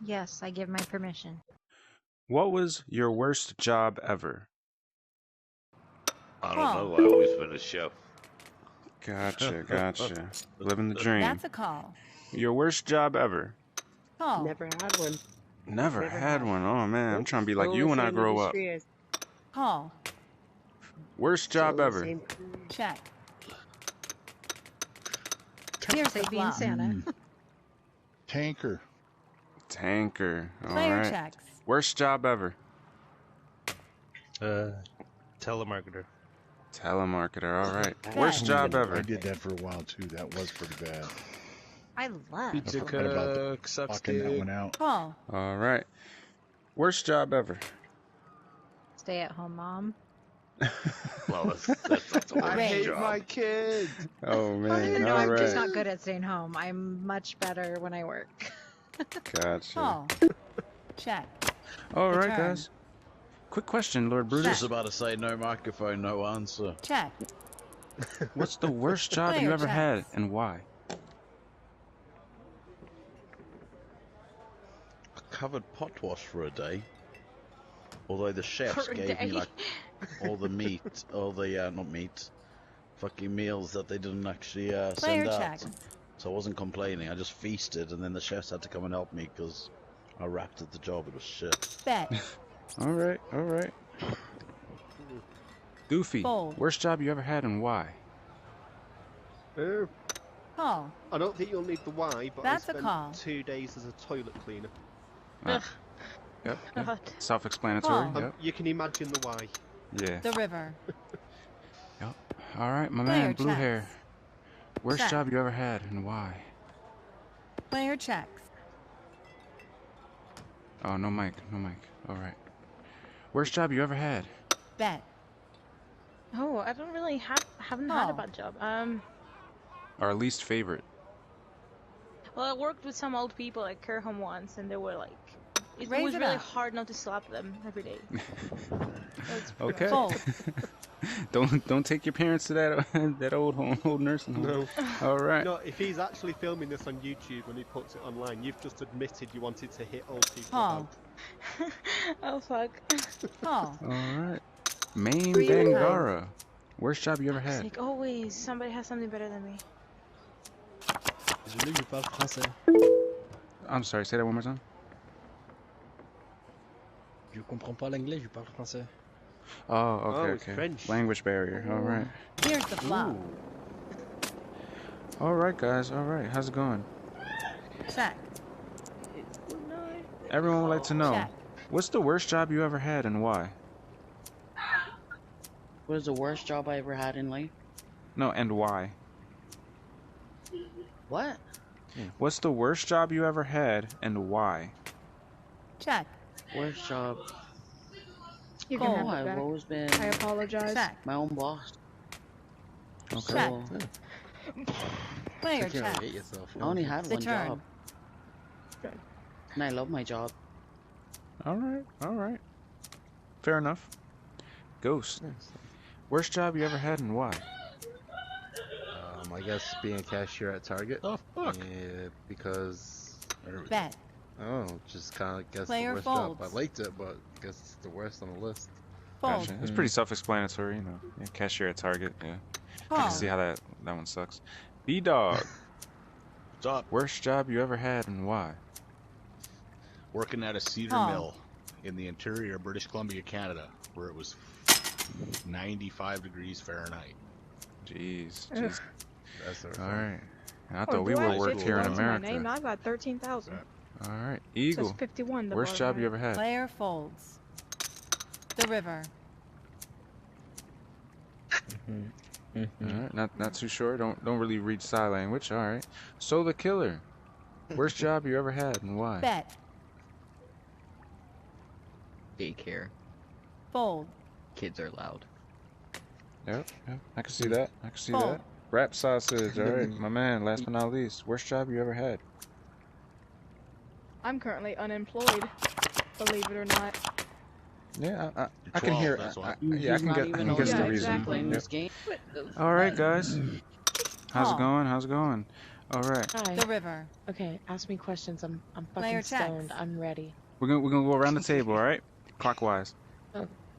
Yes, I give my permission. What was your worst job ever? I don't know. I always finish show. Gotcha. Living the dream. That's a call. Your worst job ever? Call. Never had one. Never had one. Oh man, I'm trying to be like you when I grow up. Call. Worst job ever? Check. Here's a being Santa. Tanker. All Player right. checks. Worst job ever? Telemarketer. All right. Worst job ever? I did that for a while too. That was pretty bad. I love Pizza About cook, sucks fucking that dick. one out. Call. All right. Worst job ever? Stay at home mom. Well, that's a I worst hate job. my kid. Oh man, No, all I'm just right. not good at staying home. I'm much better when I work. Gotcha. Call. Check. All right, Return. guys. Quick question, Lord Just Brutus. about to say no microphone, no answer. Check. What's the worst job you Player ever had, checks. and why? I covered pot wash for a day. Although the chefs For a gave me day? like all the meat, all the not meat, fucking meals that they didn't actually Player send out. check. So I wasn't complaining. I just feasted, and then the chefs had to come and help me because I wrapped at the job. It was shit. Bet. All right. Goofy. Fold. Worst job you ever had, and why? Call. I don't think you'll need the why, but That's a I spent call. 2 days as a toilet cleaner. Yep. God. Self-explanatory. Oh. Yep. You can imagine the why. Yeah. The river. Yep. All right, my Player man, blue checks. hair. Worst Check. job you ever had, and why? Player checks. Oh, no mic. All right. Worst job you ever had? Bet. Oh, I don't really haven't had a bad job. Or least favorite? Well, I worked with some old people at care home once, and they were like, it Raise was it really up. hard not to slap them every day. That's pretty Okay. much Fold. Don't take your parents to that old nursing home. No. All right. No, if he's actually filming this on YouTube and he puts it online, you've just admitted you wanted to hit old people. Call. Oh fuck. Call. All right. Main Free to Bangara. Worst job you ever It's had? like always somebody has something better than me. Désolé, je parle français. I'm sorry. Say that one more time. Je comprends pas l'anglais, je parle français. Oh, okay. it's French. Language barrier. All right. Here's the flop. All right, guys. All right. How's it going? Check. Everyone would like to know, Check. what's the worst job you ever had, and why? What is the worst job I ever had in life? No, and why? What? What's the worst job you ever had, and why? Check. Worst job? You Call. can have it I've back. always been I apologize. Check. my own boss. Okay. Check. So, Player Take care, checks. hate yourself. I only had The one turn. job. And I love my job. All right. Fair enough. Ghost. Worst job you ever had, and why? I guess being a cashier at Target. Oh fuck! Yeah, because Bet. oh, just kind of guess Player the worst folds. job. I liked it, but I guess it's the worst on the list. Fold. Gotcha. It's pretty self-explanatory, you know. Yeah, cashier at Target. Yeah. I Call. can see how that one sucks. B-Dog. What's up? Worst job you ever had, and why? Working at a cedar Oh. mill in the interior of British Columbia, Canada, where it was 95 degrees Fahrenheit. Jeez. That's the All right. I Oh, thought we do I were have work 50 here in points my name? America. I've got 13,000. All right. It Eagle. says 51. The Worst bottom job right. you ever had? Player folds. The river. All right. Not too sure. Don't really read sign language. All right. So the killer. Worst job you ever had, and why? Bet. Daycare. Fold. Kids are loud. Yep. I can see that. Fold. that. Wrap sausage. All right, my man. Last but not least, worst job you ever had? I'm currently unemployed, believe it or not. Yeah, You're I can 12, hear. that's why. Yeah, I can guess the reason. exactly. Playing this game. All right, guys. How's it Call. going? All right. Hi. The river. Okay, ask me questions. I'm Player fucking checks. stoned. I'm ready. We're gonna go around the table, all right? Clockwise.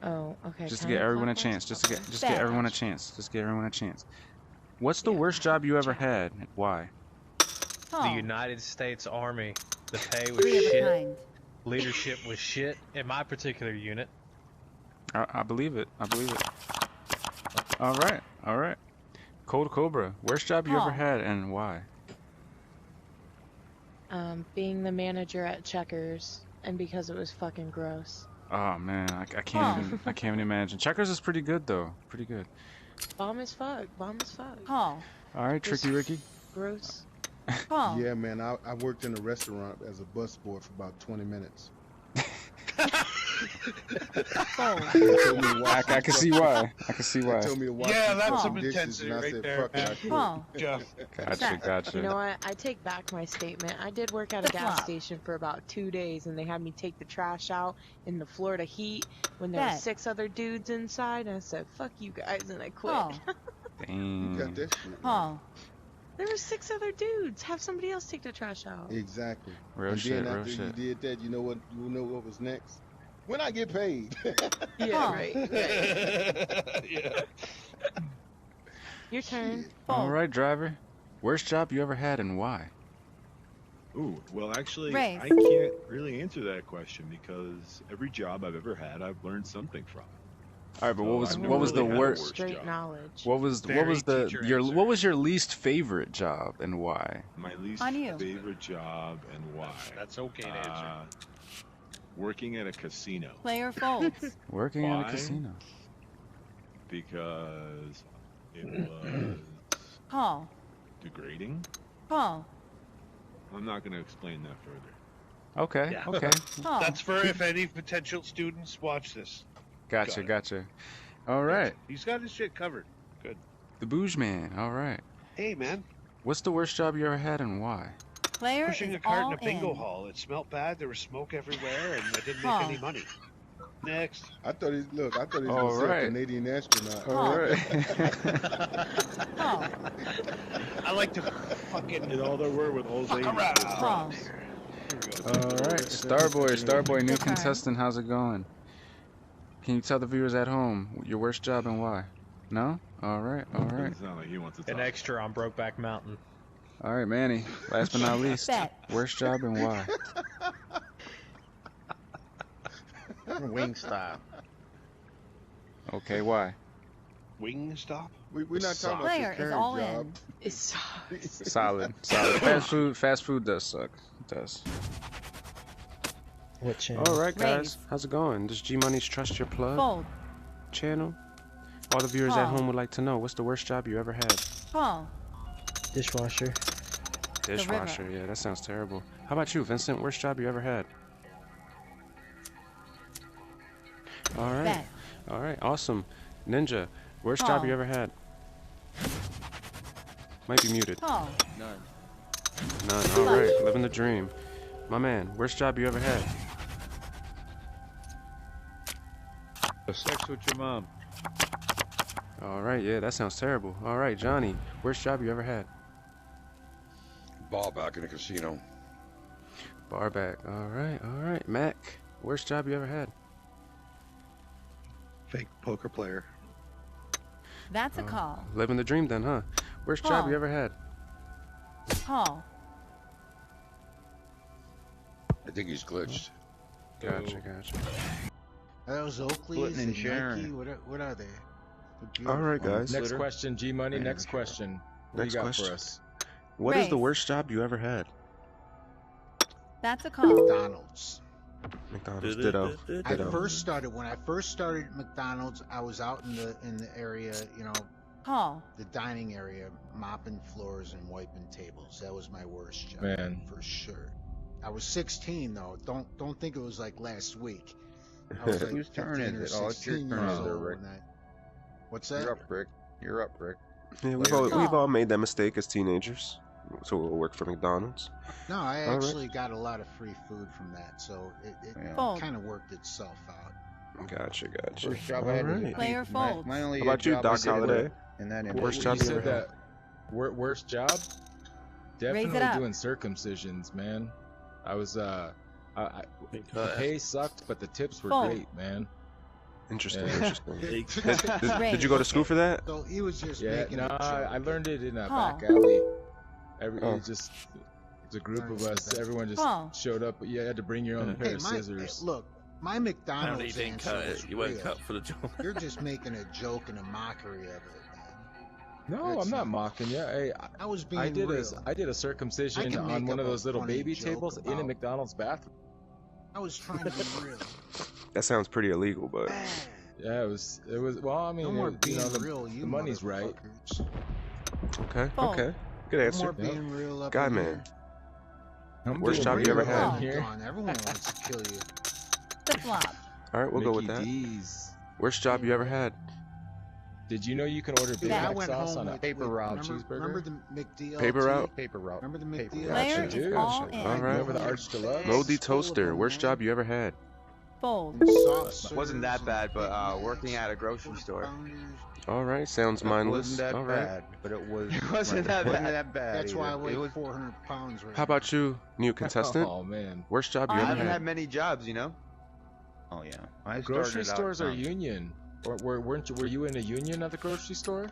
Oh, okay. Just to get everyone a chance. Just to get everyone a chance. Just get everyone a chance. What's the worst job you ever had? And why? Call. The United States Army. The pay was Three of a shit. kind. Leadership was shit in my particular unit. I believe it. I believe it. All right. All right. Cold Cobra. Worst job you ever had and why? Being the manager at Checkers, and because it was fucking gross. Oh man, I can't even imagine. Checkers is pretty good though. Pretty good. Bomb as fuck. Bomb as fuck. Call. All right, Just Tricky Ricky. Gross. Call. Yeah, man, I worked in a restaurant as a busboy for about 20 minutes. Fold. I can see why. I can see why. They told me to wash Yeah, these that's fucking some dishes, intensity and I right said, there, fuck it, I quit. Call. Jeff. Gotcha. You know what? I take back my statement. I did work at a gas Flip-flop. station for about 2 days, and they had me take the trash out in the Florida heat when there were Bet. 6 other dudes inside. And I said, "Fuck you guys," and I quit. Call. Dang. You got that shit. man. Call. There were 6 other dudes. Have somebody else take the trash out. Exactly. Real and shit. then Real after you shit. did that, you know what was next? When I get paid. Yeah, Call. right. Yeah. Your turn. All Fold. right, driver. Worst job you ever had and why? Ooh, well, actually, Race. I can't really answer that question because every job I've ever had, I've learned something from. All right, but what was I've what never was the really had a worst? Straight job. knowledge. What was the teacher your answer. what was your least favorite job and why? My least On you. favorite job and why? That's okay to answer. Working at a casino Player folds. Working at a Why? casino. because it was Call. degrading. Call. I'm not going to explain that further. Okay. Yeah. Okay. Call. That's for if any potential students watch this. Gotcha. Got it. Gotcha. All right. He's got his shit covered. Good. The Bouge Man. All right. Hey, man. What's the worst job you ever had and why? Player Pushing is a cart all in a bingo in. hall. It smelled bad. There was smoke everywhere, and I didn't make Huh. any money. Next. I thought he was All gonna say right. a Canadian astronaut. All right. Call. I like to fucking And all there were with old ladies. around. Call. All right. Starboy, new Okay. contestant. How's it going? Can you tell the viewers at home your worst job and why? No? All right. All right. Doesn't sound like he wants to talk. An extra on Brokeback Mountain. All right, Manny. Last but not least, Bet. worst job and why? Wingstop. Okay, why? Wingstop? We're not talking about Player your is current all job. in. It sucks. Solid. Fast food does suck. It does. What channel? All right, guys. Raise. How's it going? This is G Money's Trust Your Plug Fold. channel. All the viewers at Call. home would like to know, what's the worst job you ever had? Call. Dishwasher. Dishwasher. Yeah, that sounds terrible. How about you, Vincent? Worst job you ever had? All right. Bet. All right. Awesome. Ninja, worst Call. job you ever had? Might be muted. Call. None. All right. Living the dream. My man, worst job you ever had? Sex with your mom. All right. Yeah, that sounds terrible. All right, Johnny, worst job you ever had? Ball back in a casino. Bar back. All right. All right. Mac, worst job you ever had? Fake poker player. That's a call. Living the dream then, huh? Worst job Call. you ever had? Call. I think he's glitched. Gotcha. Are those Oakleys Splitting and and sharing. Nike? What are they? All right, guys. Next question, G Money. Yeah, Next sure. question. What Next you got question. for us? What is the Race. worst job you ever had? That's a call. McDonald's. McDonald's. Ditto. When I first started at McDonald's, I was out in the area, Call. the dining area, mopping floors and wiping tables. That was my worst job, Man. for sure. I was 16 though. Don't think it was like last week. I was like Whose turn 15 or is it? Oh, it's your 16 turn, years there, old Rick. when What's that? You're up, Rick. You're up, Rick. Yeah, we've all made that mistake as teenagers. So we'll work for McDonald's. No, I All right. actually got a lot of free food from that, so it Fold. kind of worked itself out. Gotcha. First job All I had was right. Player folds. my only How about you, job I Doc did Holliday? was in that Worst industry. job You you ever said had? that worst job? definitely up. doing circumcisions, man. I was the pay sucked, but the tips were Fold. great, man. Interesting. Yeah. Interesting. Did you go to school for that? So he was just Yeah, making no, a joke. I learned it in a Call. back alley. Oh. It's a group of us. Everyone just Call. showed up. You had to bring your own pair of scissors. Look, my Apparently McDonald's you didn't answer cut was it. You weren't real. cut for the job. You're just making a joke and a mockery of it, man. No, That's I'm not mocking you. Hey, I was being I did real. I did a circumcision I can on make one of up a those little funny baby joke tables in a about- McDonald's bathroom. I was trying to be real. That sounds pretty illegal, but Yeah, it was. Well, I mean, No more you being know, real, you the money's right. motherfuckers. okay, Fold. okay. Good No answer. more being real up Guy in man. here. I'm Worst being job you ever real had? on here. Gone. Everyone wants to kill you. The flop. All right, we'll go with Mickey that. D's. Worst job you ever had? Did you know you can order Big Dude, I Mac went sauce home on a with, paper route cheeseburger? Remember the McDLT? Paper route? Paper route. Remember the Paper McDLT? route. Player Gotcha, is all in. All right. Remember the Arch Deluxe? Moldy toaster. Worst job you ever had? Fold. Wasn't that bad, but working at a grocery store. All right, sounds It mindless. wasn't that All right. bad, but it was. It wasn't that wasn't bad. that bad. That's why I either. weigh It was 400 pounds right How about you, new contestant? Oh man, Worst job you I ever haven't had? had many jobs, you know. Oh yeah. I grocery started out stores are young. union. Or were you in a union at the grocery store?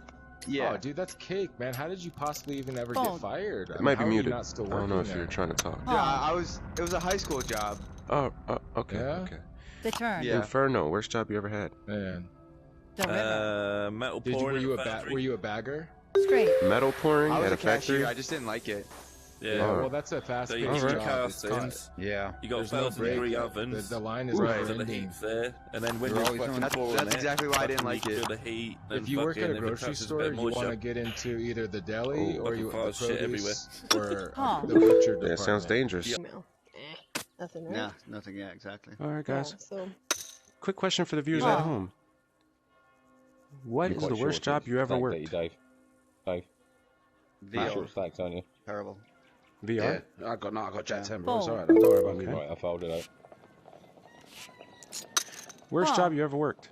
Yeah. Oh, dude, that's cake, man. How did you possibly even ever Fold. get fired? It might be how are you muted. not still I don't know working if you're there? trying to talk. Yeah, I was. It was a high school job. Oh, okay, Yeah? okay. The turn. Yeah. Inferno. Worst job you ever had? Man, The river. Metal were pouring you in a the factory. were you a bagger? Straight. Metal pouring I was at a a factory? cashier. I just didn't like it. Yeah. Oh. Well, that's a fast So paced you All need right. job. It's castings. Yeah. You got There's no 1,000 degree break. ovens. The line is Right. never So the ending. heat's there, and then when You're you're always fucking on- pouring That's it, exactly why I didn't fucking like feel it. the heat. If you work at a grocery store, you want to get into either the deli Oh, or you fucking the fast shit produce or Huh. the butcher department. Yeah, it sounds dangerous. Email. Nothing, right? Nah, nothing. Yeah, exactly. All right, guys. Yeah, so Quick question for the viewers Oh. at home. What is the worst job you ever worked? Dave. VR. Short stacks, aren't you? Terrible. VR? Yeah, I got Jack 10, bro. It's alright. Don't worry about Okay. me. Right, I folded out. Worst Huh. job you ever worked?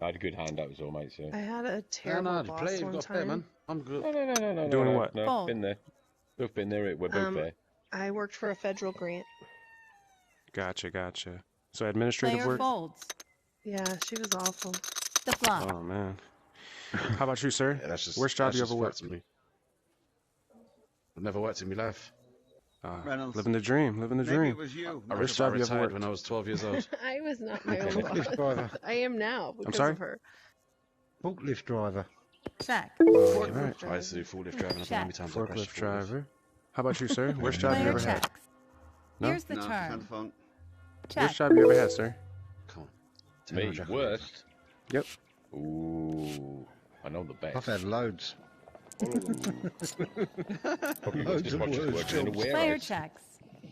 I had a good hand, that was all, mate. So. I had a terrible boss play. one Got fair, time. man. I'm good. No. Doing what? No, Fold. been there. We've been there. We're both there. I worked for a federal grant. Gotcha. So administrative Player work? folds. Yeah, she was awful. The flop. Oh, man. How about you, sir? Yeah, that's just, Worst job that's you just ever worked? facts, me. I've never worked in my life. Reynolds. Living the dream. Living the Maybe dream. it was you. I Worst job you ever retired worked? when I was 12 years old. I was not my own Forklift boss. driver. I am now because sorry? of her. Forklift driver. Check. All right. I used to do forklift driving. I don't know how many times I crashed Forklift a driver. How about you, sir? Worst job you Player ever had? checks. No? Here's the No, turn. not fun. Check. Worst job you ever had, sir? Come on. Me, Jack. worst? Yep. Ooh, I know the best. I've had loads. Probably Loads just of watching worst working in a jobs. Player warehouse. checks.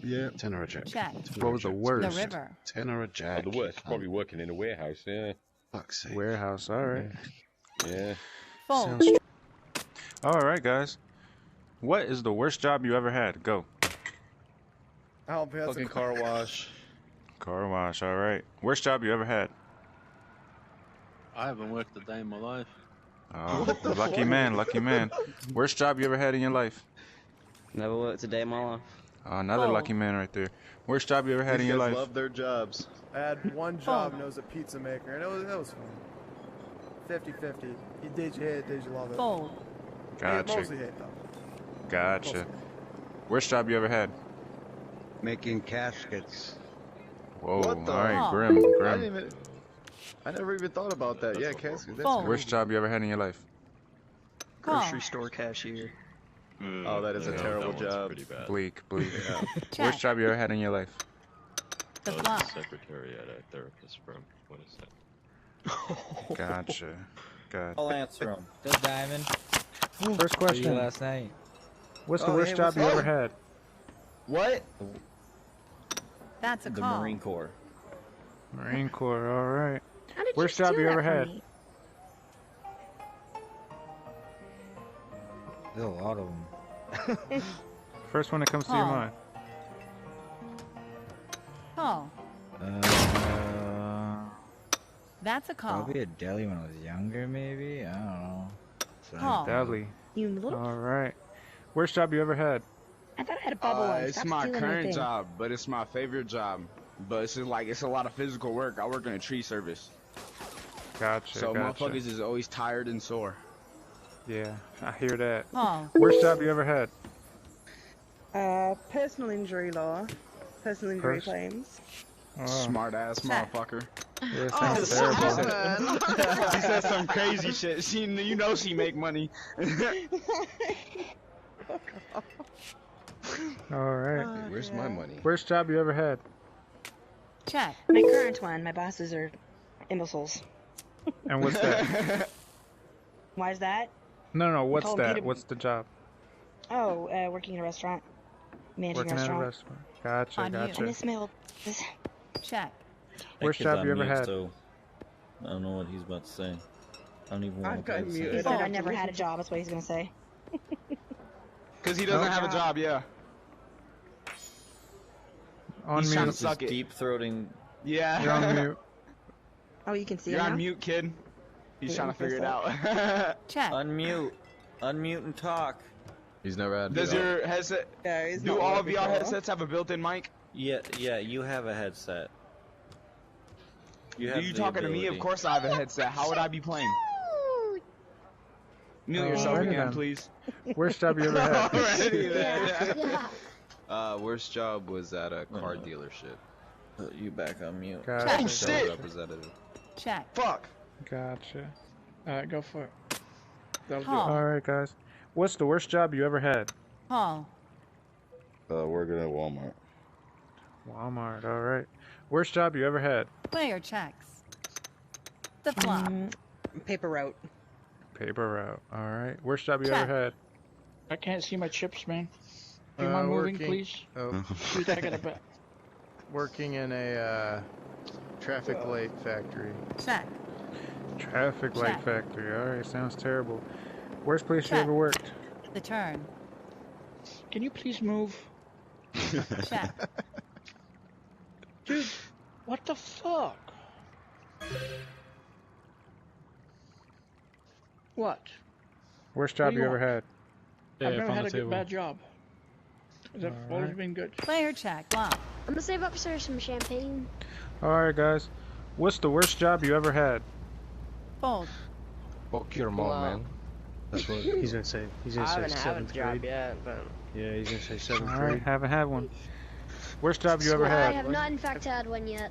Yeah. 10 or a jack. Check. What was the The worst? river. 10 or a Oh, jack. the worst, probably working in a warehouse, yeah. Fuck's sake. Warehouse. All right. Yeah. Fold. Sounds all right, guys. What is the worst job you ever had? Go. Fucking car wash. Car wash. All right. Worst job you ever had? I haven't worked a day in my life. Oh, lucky man. Lucky man. Worst job you ever had in your life? Never worked a day in my life. Oh, another lucky man right there. Worst job you ever had in your life? Love their jobs. I had one job and it was a pizza maker, and it was fun. 50-50. Did you hate it, did you love it? Fold. Gotcha. Mostly hate though. Gotcha. Worst job you ever had? Making caskets. Whoa. What the? All right. Oh. Grim. I didn't Grim. even. I never even thought about that. Yeah, casket. That's Fold. Worst job you ever had in your life? Grocery store cashier. Oh, that is a terrible job. Pretty bad. Bleak. Check. Worst job you ever had in your life? The flop. Secretary at a therapist firm. What is that? Gotcha. I'll answer them. Good Diamond. First question. Last night. What's the worst job you ever had? What? That's a The call. Marine Corps. Marine Corps. All right. How did Worst you job steal you that ever from had? me? There's a lot of them. First one that comes to your Call. mind. Call. That's a call. Probably a deli when I was younger, maybe. I don't know. Call. Deli. You little. All right. Worst job you ever had? I thought I had a bubble one. It's Stop my stealing my current thing. job, but it's my favorite job. But it's just like it's a lot of physical work. I work in a tree service, Gotcha. so gotcha. motherfuckers is always tired and sore. Yeah, I hear that. Oh. Worst job you ever had? Personal injury law. Personal injury Pers- claims. Oh. Smart ass motherfucker. Yeah, it Oh, sounds terrible. She said some crazy shit. You know she make money. All right. Where's my money? Worst job you ever had? Check. My current one, my bosses are imbeciles. And what's that? Why is that? No, what's Call that? Peter- What's the job? Oh, working in a restaurant. Managing Working a at a restaurant. restaurant. Gotcha, On you. I gotcha. miss my old... Check. Worst That kid's job on you ever mute had? still. I don't know what he's about to say. I don't even I've want to gotten say. He muted. said I never had a job, that's what he's gonna say. Cause he doesn't have a job, yeah. On He's trying to mute. suck it. Deep throating. Yeah. You're on mute. Oh, you can see You're it on now? mute, kid. He's Yeah, trying to figure it what's out. Check. Unmute. Unmute and talk. He's never had. Does your headset? Yeah, he's Do not all of working y'all for us. headsets have a built-in mic? Yeah, you have a headset. You Are have you the talking to me? Of ability. course I have a headset. How would I be playing? Mute yourself Alrighty again, then. please. Worst job you ever had? Alrighty then. Worst job was at a car dealership. Put you back on mute. Gotcha. Oh Sales shit! representative. Check. Fuck. Gotcha. Alright, go for it. That'll do it. Paul. Alright, guys. What's the worst job you ever had? Paul. Working at Walmart. Walmart, alright. Worst job you ever had? Player checks. The flop. Paper route. Paper route, alright. Worst job you Check. ever had? I can't see my chips, man. Do you mind moving, Working- please? Oh, Please, I got a bet. working in a traffic light factory. Check. Traffic light Check. factory, alright, sounds terrible. Worst place you Check. ever worked? The turn. Can you please move? Check. Dude, what the fuck? What? Worst What job do you you ever want? had? I've never had a bad job. I've always Alright. been good. Player check. Flop. I'm gonna save up for some champagne. Alright, guys. What's the worst job you ever had? Fold. Fuck your mom, man. That's what he's gonna say. He's gonna I say haven't had a seventh job grade. yet, but Yeah, he's gonna say seventh Alright, grade. haven't had one. Worst job you ever I had? have not in fact had one yet.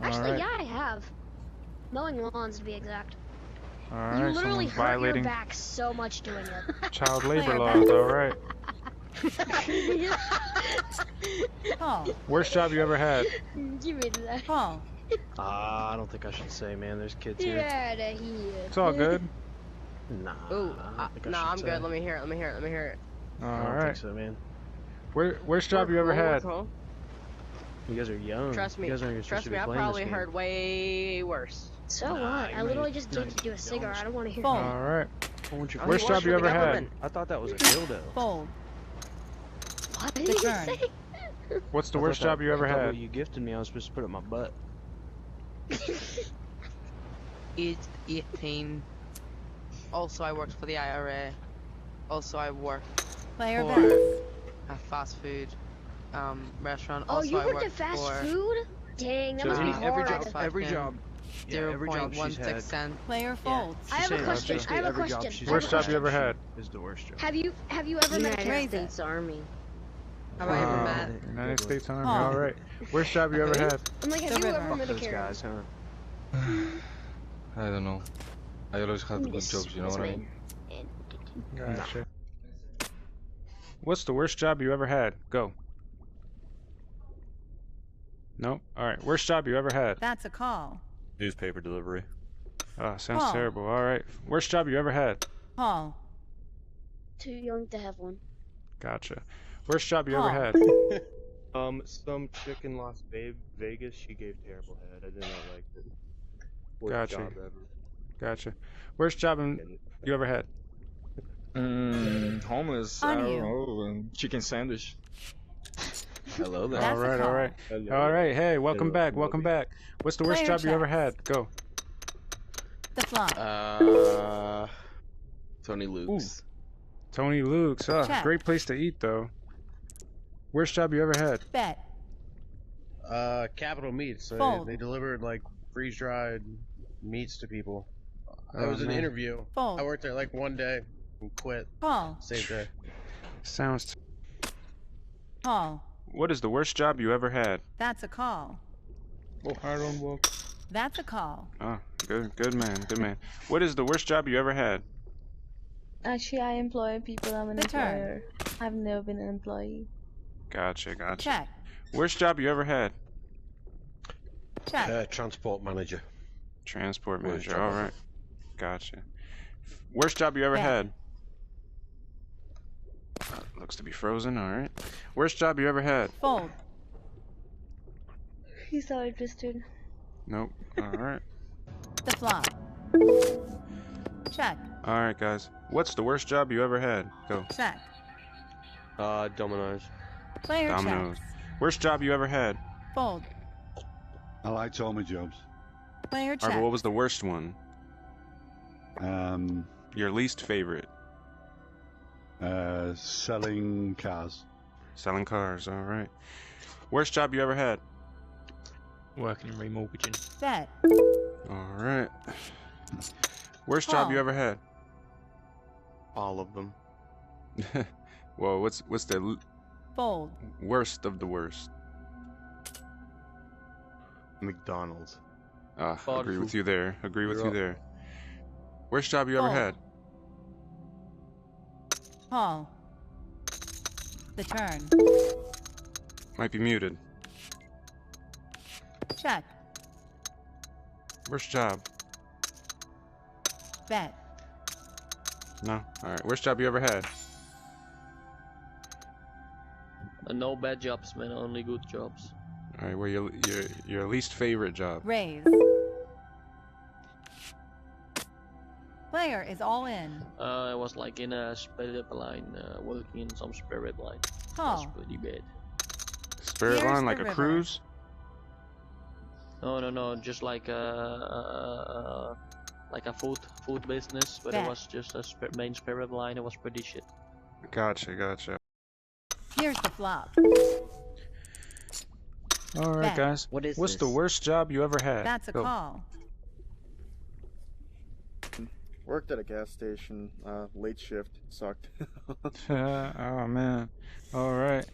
Actually, Alright. yeah, I have. Mowing lawns to be exact. You Alright, literally someone's hurt your violating back so much doing it. child labor Player laws, alright. Paul. Worst job you ever had? Give me that. Paul. I don't think I should say, man. There's kids here. Get out of here. It's all good. Nah. ooh, I don't think I no, should I'm say. good. Let me hear it. Let me hear it. Let me hear it. I don't think Alright. so, man. Worst job you ever had? Cool. You guys are young. Trust me. You guys aren't even supposed Trust to me. be I playing probably this game. heard way worse. So what? I you literally ain't- just no, gave you a cigarette. I don't want to hear Fold. it. Alright. Why won't you I Worst work job for you the ever had? government. I thought that was a dildo. Fold. What did The you turn. say? What's the I worst thought job you ever I thought had? what you gifted me, I was supposed to put it in my butt. It's 18. Also, I worked for the IRA. Also, I worked Player for bets. a fast food restaurant. Oh, Also, you I worked at for fast food? Dang, that So must be every hard. job, every job, yeah, every job she's 0.16 had. cent. Player folds. I have a She's saying question. basically I have a every job question. she's I have a Worst job you question. ever had? Is the worst job. Have you ever met a United States Army? Have I ever met? United States Army, Oh. alright. Worst job you ever had? I'm like, have The you river. ever Fuck met a those carrot? guys, huh? I don't know. I always had good jobs, you know what I mean? Gotcha. What's the worst job you ever had? Go. Nope. Alright. Worst job you ever had? That's a call. Newspaper delivery. Oh, sounds Paul. terrible. Alright. Worst job you ever had? Paul. Too young to have one. Gotcha. Worst job you ever Paul. had? Some chick in Las Vegas, she gave terrible head. I did not like it. Worst Gotcha. job ever. Gotcha. Worst job you ever had? Homeless. On I don't you. know. Chicken sandwich. Hello there. That's a Alright, call. alright. Hello. Alright, hey, welcome Hello, back, welcome Bobby. back. What's the worst Player job you ever checks. had? Go. The flop. Tony Luke's. Tony Luke's. Oh, Check. great place to eat though. Worst job you ever had? Bet. Capital Meats. Fold. They delivered like freeze-dried meats to people. It Oh, was an man. interview. Fold. I worked there like one day and quit. Call. Same day. Sounds. Call. What is the worst job you ever had? That's a call. Oh, hard on walk. That's a call. Oh, good man, good man. What is the worst job you ever had? Actually, I employ people. I'm an Return. employer. I've never been an employee. Gotcha. Check. Worst job you ever had? Check. Transport manager. Transport Worst manager. job All ever. right. Gotcha. Worst job you ever Bet. had? Looks to be frozen. All right. Worst job you ever had? Fold. He's not interested. Nope. All right. The flop. Check. All right, guys. What's the worst job you ever had? Go. Check. Dominoes. Player Dominoes. checks. Worst job you ever had? Fold. I liked all my jobs. Player All check. right, but what was the worst one? Um, Your least favorite? selling cars. Selling cars. All right. Worst job you ever had? Working in remortgaging. Bet. All right. Worst job you ever had? All of them. Well, what's the Fold. worst of the worst? McDonald's. Agree with you there. Agree with You're you up. there. Worst job you ever Fold. had? Call. The turn. Might be muted. Check. Worst job? Bet. No. All right. Worst job you ever had? No bad jobs, man. Only good jobs. All right. Well, your least favorite job? Raise. Player is all in. I was like in a spirit line, working in some spirit line. Call. That's pretty bad. Spirit Here's line, the like a river. cruise? No, just like a food business, but Bet. it was just a main spirit line. It was pretty shit. Gotcha. Here's the flop. All right, Bet. guys. What's the worst job you ever had? That's a Go. call. Worked at a gas station. Late shift. Sucked. Oh man. All right.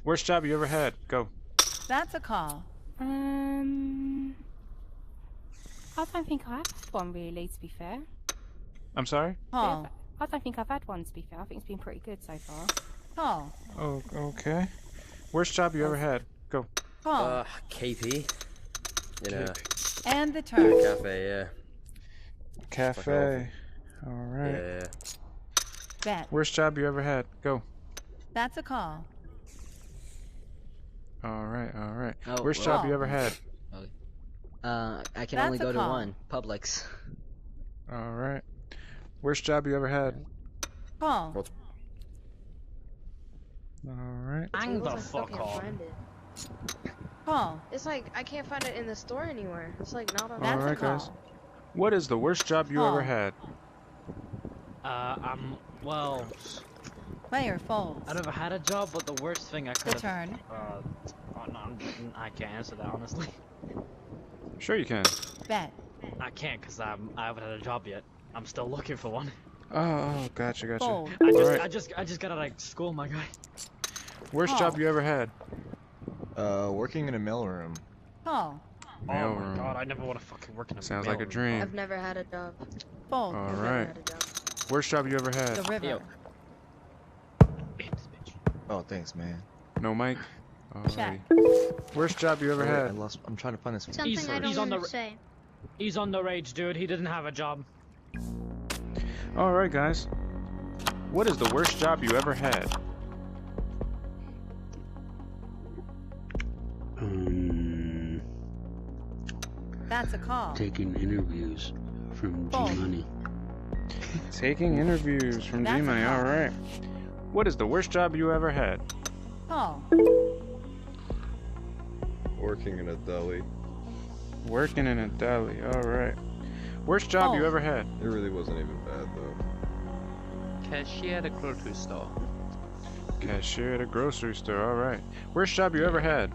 Worst job you ever had? Go. That's a call. I don't think I've had one really, to be fair. I'm sorry? Call. I don't think I've had one, to be fair. I think it's been pretty good so far. Call. Oh, okay. Worst job you ever had? Go. Call. KP. You know. And the turn. Cafe, yeah. Cafe. All right. Yeah. Bet. Worst job you ever had? Go. That's a call. All right. Oh, Worst well. job you ever had? I can That's only a go to call. one. Publix. All right. Worst job you ever had? Call. All right. Hang the fuck on. Call. It's like I can't find it in the store anywhere. It's like not on. All right, guys. What is the worst job you ever had? Well, Player folds. I never had a job, but the worst thing I could have. turn. I can't answer that honestly. Sure you can. Bet. I can't because I haven't had a job yet. I'm still looking for one. Oh, gotcha. Fold. I All right. just got out of school, my guy. Worst job you ever had? Working in a mailroom. Call. Oh my god, I never want to fucking work in a Sounds like a mailroom. dream. I've never had a job. Fold. All I've never right. had a job. Worst job you ever had? The river. Oh, thanks, man. No mic? Check. Worst job you ever Oh, wait, had? I lost. I'm trying to find this. Something He's- I don't he's on want the- to say. He's on the rage, dude. He didn't have a job. All right, guys. What is the worst job you ever had? That's a call. Taking interviews from Fold. G-Money. Taking interviews from That's a G-Money. call. All right. What is the worst job you ever had? Call. Working in a deli. Working in a deli. All right. Worst job you Oh. ever had? It really wasn't even bad though. Cashier at a grocery store. Cashier at a grocery store. All right. Worst job you ever had?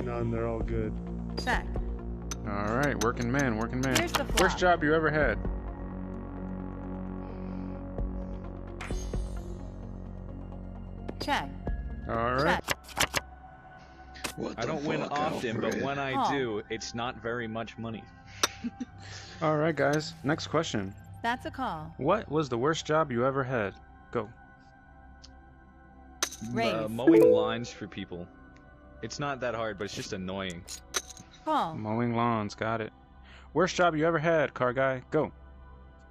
None. They're all good. Check. All right. Working man. Working man. Here's the flop. Worst job you ever had? Check. All right. Check. I don't win often, but when I do, it's not very much money. All right, guys. Next question. That's a call. What was the worst job you ever had? Go. Raise. Mowing lawns for people. It's not that hard, but it's just annoying. Call. Mowing lawns. Got it. Worst job you ever had, car guy? Go.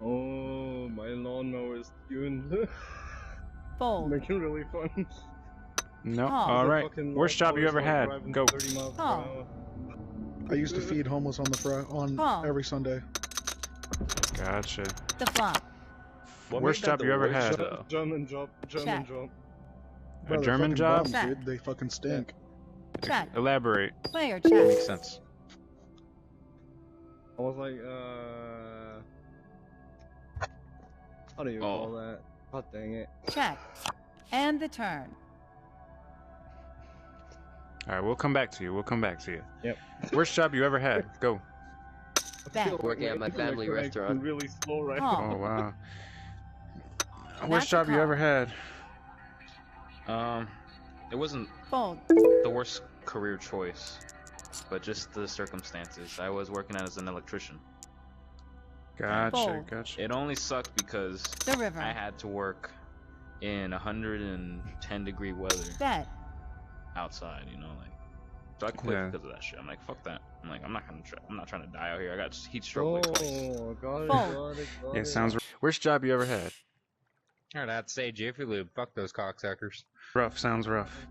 Oh, my lawnmower is tuned. Fold. Make it really fun. No. Call. All right. Fucking Worst job you ever had? driving Go. 30 miles per Call. hour. I used to feed homeless on the Call. every Sunday. Gotcha. The flop. What Worst made that job the you ever worst had? job? German job. Check. A Bro, they're German fucking job? bums, Check. dude. They fucking stink. Check. Elaborate. Player Makes check. sense. I was like, how do you call that? God dang it. Check. And the turn. All right. We'll come back to you. We'll come back to you. Yep. Worst job you ever had? Go. Bet. Working at my family restaurant. Really slow right Call. now. Oh wow. That's Worst a job you call. ever had? It wasn't Fold. the worst career choice, but just the circumstances. I was working as an electrician. Gotcha. Fold. Gotcha. It only sucked because The river. I had to work in 110-degree weather Bet. outside, you know, like. So I quit Yeah. because of that shit. I'm like, fuck that. I'm like, I'm not trying to die out here. I got heat stroke like twice. Oh, got it, Fold. got it, got Yeah. it. Sounds. Worst job you ever had? Alright, I'd say Jiffy Lube. Fuck those cocksuckers. Rough. Sounds rough.